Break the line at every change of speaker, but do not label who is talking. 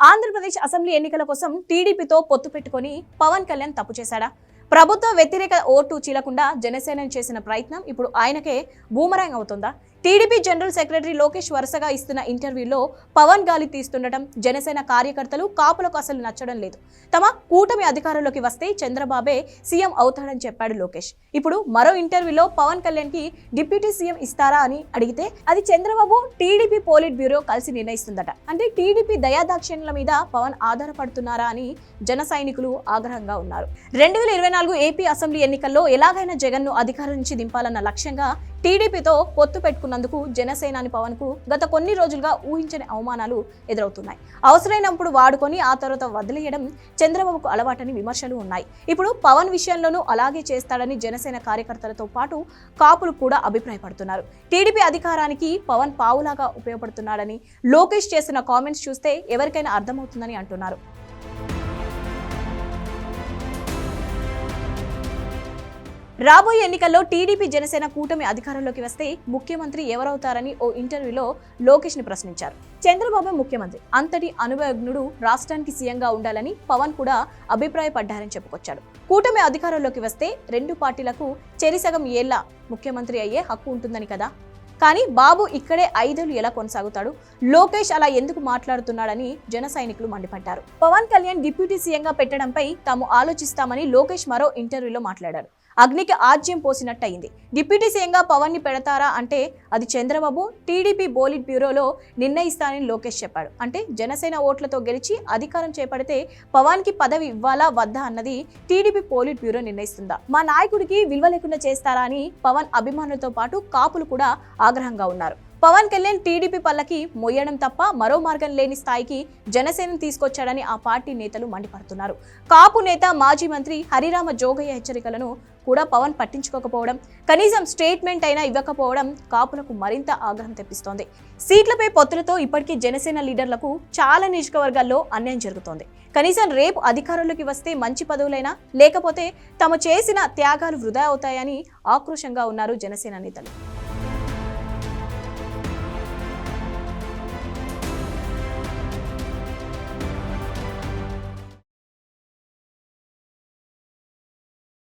Andhra Pradesh assembly ఎన్నికల కోసం టీడీపీతో పొత్తు పెట్టుకొని పవన్ కళ్యాణ్ తప్పు చేశాడా? ప్రభుత్వ వ్యతిరేక ఓటు చీలకుండా జనసేన చేసిన ప్రయత్నం ఇప్పుడు ఆయనకే బూమరాంగ్ అవుతుందా? టీడీపీ జనరల్ సెక్రటరీ లోకేష్ వరుసగా ఇస్తున్న ఇంటర్వ్యూలో పవన్ గాలి తీస్తుండటం జనసేన కార్యకర్తలు కాపులకు అసలు నచ్చడం లేదు. తమ కూటమి అధికారంలోకి వస్తే చంద్రబాబే సీఎం అవుతాడని చెప్పాడు లోకేష్. ఇప్పుడు మరో ఇంటర్వ్యూలో పవన్ కళ్యాణ్ కి డిప్యూటీ సీఎం ఇస్తారా అని అడిగితే అది చంద్రబాబు టీడీపీ పోలిట్ బ్యూరో కలిసి నిర్ణయిస్తుందట. అంటే టీడీపీ దయాదాక్షిణ్యాల మీద పవన్ ఆధారపడుతున్నారా అని జన సైనికులు ఆగ్రహంగా ఉన్నారు. 2024 ఏపీ అసెంబ్లీ ఎన్నికల్లో ఎలాగైనా జగన్ ను అధికారం నుంచి దింపాలన్న లక్ష్యంగా టీడీపీతో పొత్తు పెట్టుకున్నందుకు జనసేనాని పవన్ కు గత కొన్ని రోజులుగా ఊహించని అవమానాలు ఎదురవుతున్నాయి. అవసరమైనప్పుడు వాడుకొని ఆ తర్వాత వదిలేయడం చంద్రబాబుకు అలవాటని విమర్శలు ఉన్నాయి. ఇప్పుడు పవన్ విషయంలోనూ అలాగే చేస్తాడని జనసేన కార్యకర్తలతో పాటు కాపులు కూడా అభిప్రాయపడుతున్నారు. టీడీపీ అధికారానికి పవన్ పావులాగా ఉపయోగపడుతున్నాడని లోకేష్ చేసిన కామెంట్స్ చూస్తే ఎవరికైనా అర్థమవుతుందని అంటున్నారు. రాబోయే ఎన్నికల్లో టీడీపీ జనసేన కూటమి అధికారంలోకి వస్తే ముఖ్యమంత్రి ఎవరవుతారని ఓ ఇంటర్వ్యూలో లోకేష్ ని ప్రశ్నించారు. చంద్రబాబు ముఖ్యమంత్రి, అంతటి అనుభవజ్ఞుడు రాష్ట్రానికి సీఎంగా ఉండాలని పవన్ కూడా అభిప్రాయపడ్డారని చెప్పుకొచ్చాడు. కూటమి అధికారంలోకి వస్తే రెండు పార్టీలకు చెరిసగం ఏళ్ల ముఖ్యమంత్రి అయ్యే హక్కు ఉంటుందని కదా. కానీ బాబు ఇక్కడే 5 ఏళ్లు ఎలా కొనసాగుతాడు? లోకేష్ అలా ఎందుకు మాట్లాడుతున్నాడని జన సైనికులు మండిపడ్డారు. పవన్ కళ్యాణ్ డిప్యూటీ సీఎంగా పెట్టడంపై తాము ఆలోచిస్తామని లోకేష్ మరో ఇంటర్వ్యూలో మాట్లాడారు. అగ్నికి ఆజ్యం పోసినట్టయింది. డిప్యూటీ సీఎంగా పవన్ ని పెడతారా అంటే అది చంద్రబాబు టీడీపీ పోలిట్ బ్యూరోలో నిర్ణయిస్తానని లోకేష్ చెప్పాడు. అంటే జనసేన ఓట్లతో గెలిచి అధికారం చేపడితే పవన్ కి పదవి ఇవ్వాలా వద్దా అన్నది టీడీపీ పోలిట్ బ్యూరో నిర్ణయిస్తుందా? మా నాయకుడికి విలువ లేకుండా చేస్తారా అని పవన్ అభిమానులతో పాటు కాపులు కూడా ఆగ్రహంగా ఉన్నారు. పవన్ కళ్యాణ్ టీడీపీ పల్లకి మొయ్యడం తప్ప మరో మార్గం లేని స్థాయికి జనసేనను తీసుకొచ్చాడని ఆ పార్టీ నేతలు మండిపడుతున్నారు. కాపు నేత మాజీ మంత్రి హరిరామ జోగయ్య హెచ్చరికలను కూడా పవన్ పట్టించుకోకపోవడం, కనీసం స్టేట్మెంట్ అయినా ఇవ్వకపోవడం కాపులకు మరింత ఆగ్రహం తెప్పిస్తోంది. సీట్లపై పొత్తులతో ఇప్పటికీ జనసేన లీడర్లకు చాలా నియోజకవర్గాల్లో అన్యాయం జరుగుతోంది. కనీసం రేపు అధికారంలోకి వస్తే మంచి పదవులైనా, లేకపోతే తాము చేసిన త్యాగాలు వృధా అవుతాయని ఆక్రోశంగా ఉన్నారు జనసేన నేతలు.